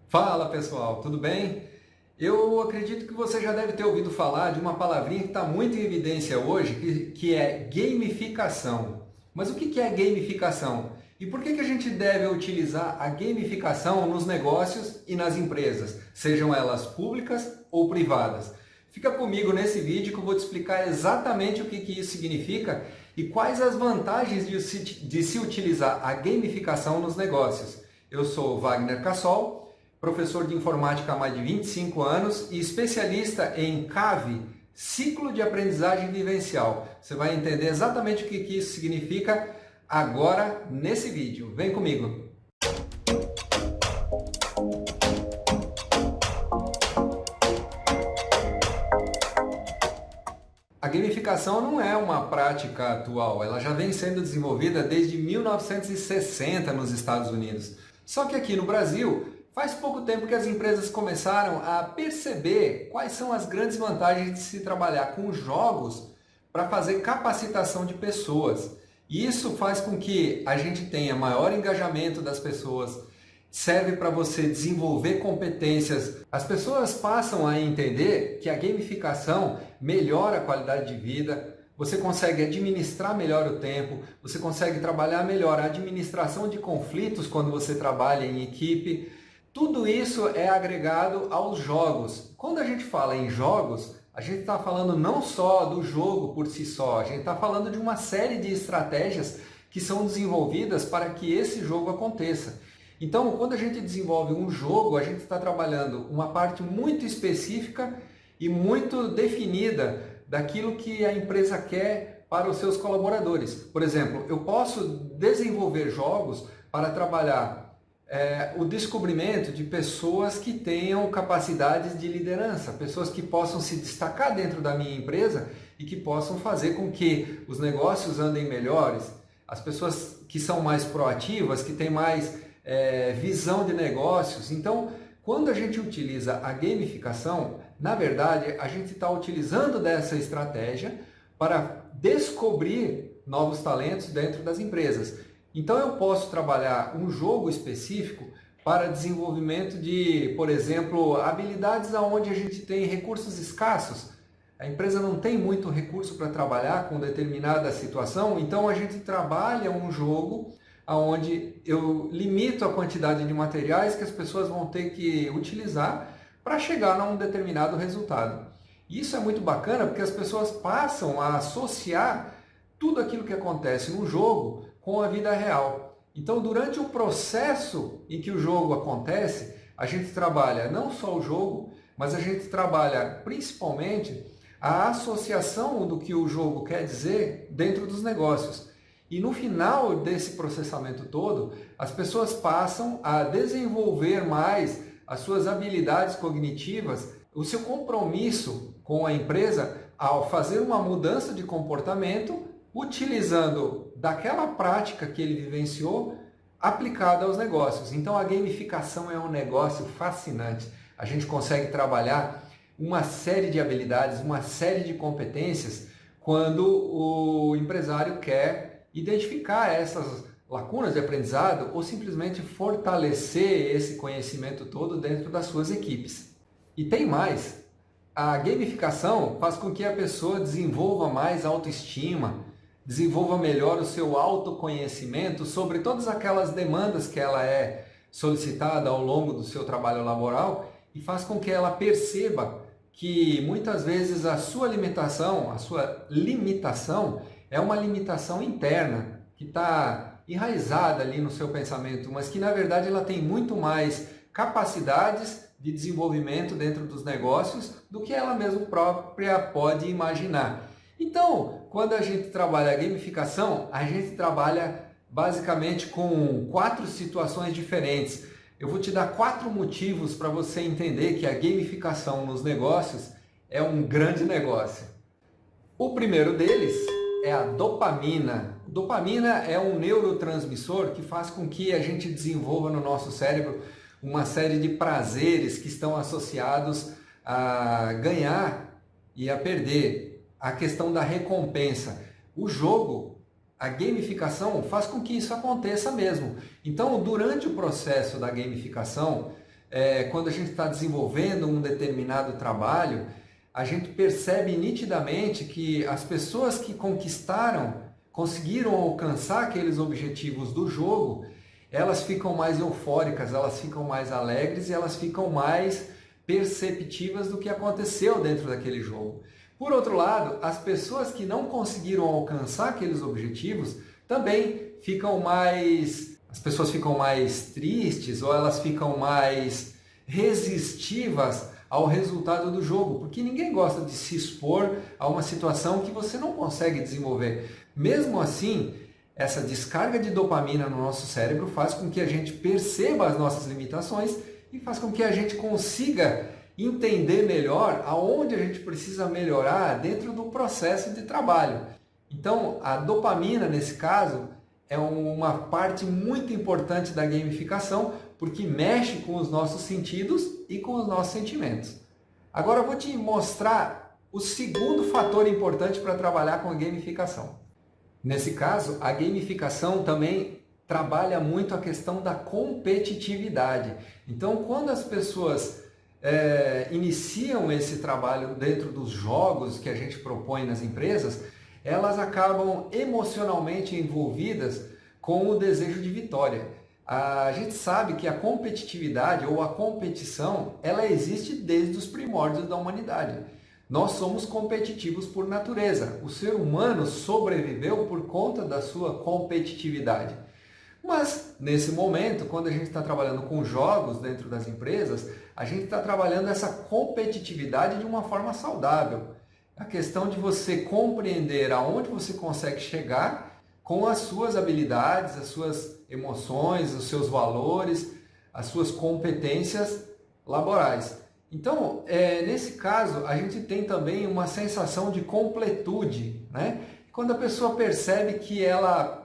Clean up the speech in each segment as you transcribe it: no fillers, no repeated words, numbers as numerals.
Fala pessoal, tudo bem? Eu acredito que você já deve ter ouvido falar de uma palavrinha que está muito em evidência hoje, que é gamificação. Mas o que é gamificação? E por que a gente deve utilizar a gamificação nos negócios e nas empresas, sejam elas públicas ou privadas? Fica comigo nesse vídeo que eu vou te explicar exatamente o que isso significa e quais as vantagens de se utilizar a gamificação nos negócios. Eu sou Wagner Cassol, professor de informática há mais de 25 anos e especialista em CAV, Ciclo de Aprendizagem Vivencial. Você vai entender exatamente o que isso significa agora nesse vídeo. Vem comigo! A gamificação não é uma prática atual, ela já vem sendo desenvolvida desde 1960 nos Estados Unidos. Só que aqui no Brasil, faz pouco tempo que as empresas começaram a perceber quais são as grandes vantagens de se trabalhar com jogos para fazer capacitação de pessoas. E isso faz com que a gente tenha maior engajamento das pessoas, serve para você desenvolver competências. As pessoas passam a entender que a gamificação melhora a qualidade de vida, você consegue administrar melhor o tempo, você consegue trabalhar melhor a administração de conflitos quando você trabalha em equipe. Tudo isso é agregado aos jogos. Quando a gente fala em jogos, a gente está falando não só do jogo por si só, a gente está falando de uma série de estratégias que são desenvolvidas para que esse jogo aconteça. Então, quando a gente desenvolve um jogo, a gente está trabalhando uma parte muito específica e muito definida daquilo que a empresa quer para os seus colaboradores. Por exemplo, eu posso desenvolver jogos para trabalhar o descobrimento de pessoas que tenham capacidades de liderança, pessoas que possam se destacar dentro da minha empresa e que possam fazer com que os negócios andem melhores, as pessoas que são mais proativas, que têm mais visão de negócios. Então, quando a gente utiliza a gamificação, na verdade, a gente está utilizando dessa estratégia para descobrir novos talentos dentro das empresas. Então eu posso trabalhar um jogo específico para desenvolvimento de, por exemplo, habilidades onde a gente tem recursos escassos. A empresa não tem muito recurso para trabalhar com determinada situação, então a gente trabalha um jogo onde eu limito a quantidade de materiais que as pessoas vão ter que utilizar para chegar a um determinado resultado. Isso é muito bacana porque as pessoas passam a associar tudo aquilo que acontece no jogo com a vida real. Então, durante o processo em que o jogo acontece, a gente trabalha não só o jogo, mas a gente trabalha principalmente a associação do que o jogo quer dizer dentro dos negócios. E no final desse processamento todo, as pessoas passam a desenvolver mais as suas habilidades cognitivas, o seu compromisso com a empresa ao fazer uma mudança de comportamento, utilizando daquela prática que ele vivenciou aplicada aos negócios. Então a gamificação é um negócio fascinante. A gente consegue trabalhar uma série de habilidades, uma série de competências quando o empresário quer identificar essas lacunas de aprendizado ou simplesmente fortalecer esse conhecimento todo dentro das suas equipes. E tem mais. A gamificação faz com que a pessoa desenvolva mais autoestima, desenvolva melhor o seu autoconhecimento sobre todas aquelas demandas que ela é solicitada ao longo do seu trabalho laboral e faz com que ela perceba que muitas vezes a sua limitação é uma limitação interna que está enraizada ali no seu pensamento, mas que na verdade ela tem muito mais capacidades de desenvolvimento dentro dos negócios do que ela mesma própria pode imaginar. Então, quando a gente trabalha a gamificação, a gente trabalha basicamente com 4 situações diferentes. Eu vou te dar 4 motivos para você entender que a gamificação nos negócios é um grande negócio. O primeiro deles é a dopamina. Dopamina é um neurotransmissor que faz com que a gente desenvolva no nosso cérebro uma série de prazeres que estão associados a ganhar e a perder. A questão da recompensa. O jogo, a gamificação faz com que isso aconteça mesmo. Então, durante o processo da gamificação, quando a gente está desenvolvendo um determinado trabalho, a gente percebe nitidamente que as pessoas que conseguiram alcançar aqueles objetivos do jogo, elas ficam mais eufóricas, elas ficam mais alegres e elas ficam mais perceptivas do que aconteceu dentro daquele jogo. Por outro lado, as pessoas que não conseguiram alcançar aqueles objetivos também as pessoas ficam mais tristes ou elas ficam mais resistivas ao resultado do jogo, porque ninguém gosta de se expor a uma situação que você não consegue desenvolver. Mesmo assim, essa descarga de dopamina no nosso cérebro faz com que a gente perceba as nossas limitações e faz com que a gente consiga entender melhor aonde a gente precisa melhorar dentro do processo de trabalho. Então, a dopamina, nesse caso, é uma parte muito importante da gamificação, porque mexe com os nossos sentidos e com os nossos sentimentos. Agora eu vou te mostrar o segundo fator importante para trabalhar com a gamificação. Nesse caso, a gamificação também trabalha muito a questão da competitividade. Então, quando as pessoas iniciam esse trabalho dentro dos jogos que a gente propõe nas empresas, elas acabam emocionalmente envolvidas com o desejo de vitória. A gente sabe que a competitividade ou a competição, ela existe desde os primórdios da humanidade. Nós somos competitivos por natureza. O ser humano sobreviveu por conta da sua competitividade. Mas, nesse momento, quando a gente está trabalhando com jogos dentro das empresas, a gente está trabalhando essa competitividade de uma forma saudável. A questão de você compreender aonde você consegue chegar com as suas habilidades, as suas emoções, os seus valores, as suas competências laborais. Então, nesse caso, a gente tem também uma sensação de completude, né? Quando a pessoa percebe que ela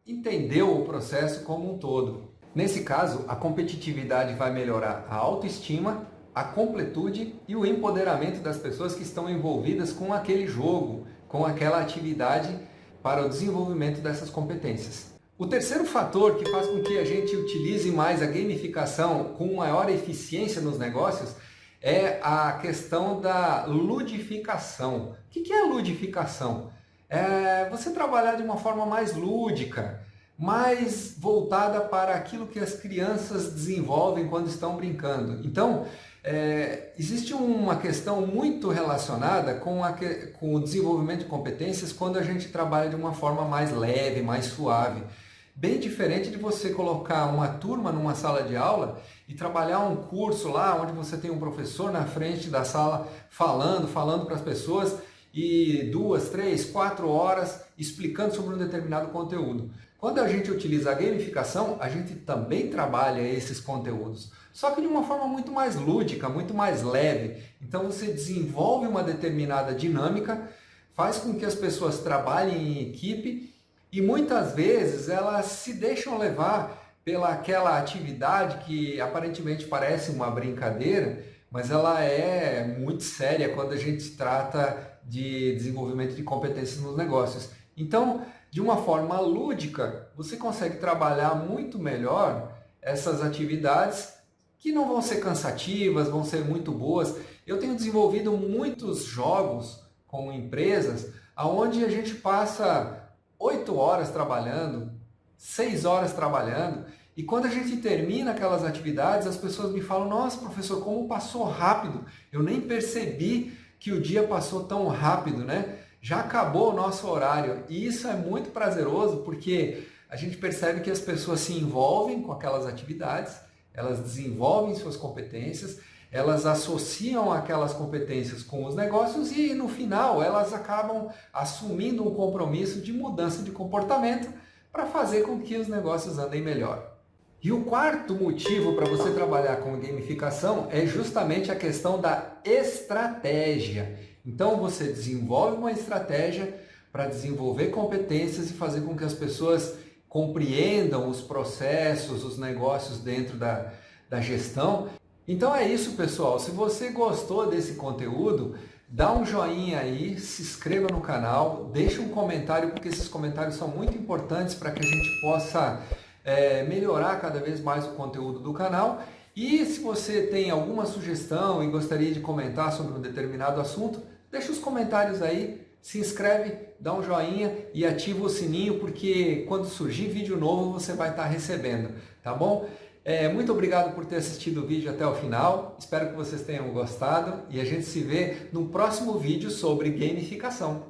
entendeu o processo como um todo. Nesse caso, a competitividade vai melhorar a autoestima, a completude e o empoderamento das pessoas que estão envolvidas com aquele jogo, com aquela atividade para o desenvolvimento dessas competências. O terceiro fator que faz com que a gente utilize mais a gamificação com maior eficiência nos negócios é a questão da ludificação. O que é a ludificação? É você trabalhar de uma forma mais lúdica, mais voltada para aquilo que as crianças desenvolvem quando estão brincando. Então, existe uma questão muito relacionada com o desenvolvimento de competências quando a gente trabalha de uma forma mais leve, mais suave. Bem diferente de você colocar uma turma numa sala de aula e trabalhar um curso lá onde você tem um professor na frente da sala falando para as pessoas e 2, 3, 4 horas explicando sobre um determinado conteúdo. Quando a gente utiliza a gamificação, a gente também trabalha esses conteúdos, só que de uma forma muito mais lúdica, muito mais leve. Então você desenvolve uma determinada dinâmica, faz com que as pessoas trabalhem em equipe e muitas vezes elas se deixam levar pelaquela atividade que aparentemente parece uma brincadeira, mas ela é muito séria quando a gente trata de desenvolvimento de competências nos negócios. Então, de uma forma lúdica, você consegue trabalhar muito melhor essas atividades que não vão ser cansativas, vão ser muito boas. Eu tenho desenvolvido muitos jogos com empresas onde a gente passa 8 horas trabalhando, 6 horas trabalhando, e quando a gente termina aquelas atividades, as pessoas me falam: nossa, professor, como passou rápido, eu nem percebi que o dia passou tão rápido, né? Já acabou o nosso horário. E isso é muito prazeroso porque a gente percebe que as pessoas se envolvem com aquelas atividades, elas desenvolvem suas competências, elas associam aquelas competências com os negócios e no final elas acabam assumindo um compromisso de mudança de comportamento para fazer com que os negócios andem melhor. E o quarto motivo para você trabalhar com gamificação é justamente a questão da estratégia. Então você desenvolve uma estratégia para desenvolver competências e fazer com que as pessoas compreendam os processos, os negócios dentro da gestão. Então é isso, pessoal. Se você gostou desse conteúdo, dá um joinha aí, se inscreva no canal, deixa um comentário, porque esses comentários são muito importantes para que a gente possa melhorar cada vez mais o conteúdo do canal. E se você tem alguma sugestão e gostaria de comentar sobre um determinado assunto, deixa os comentários aí, se inscreve, dá um joinha e ativa o sininho, porque quando surgir vídeo novo você vai estar recebendo, tá bom? Muito obrigado por ter assistido o vídeo até o final, espero que vocês tenham gostado e a gente se vê no próximo vídeo sobre gamificação.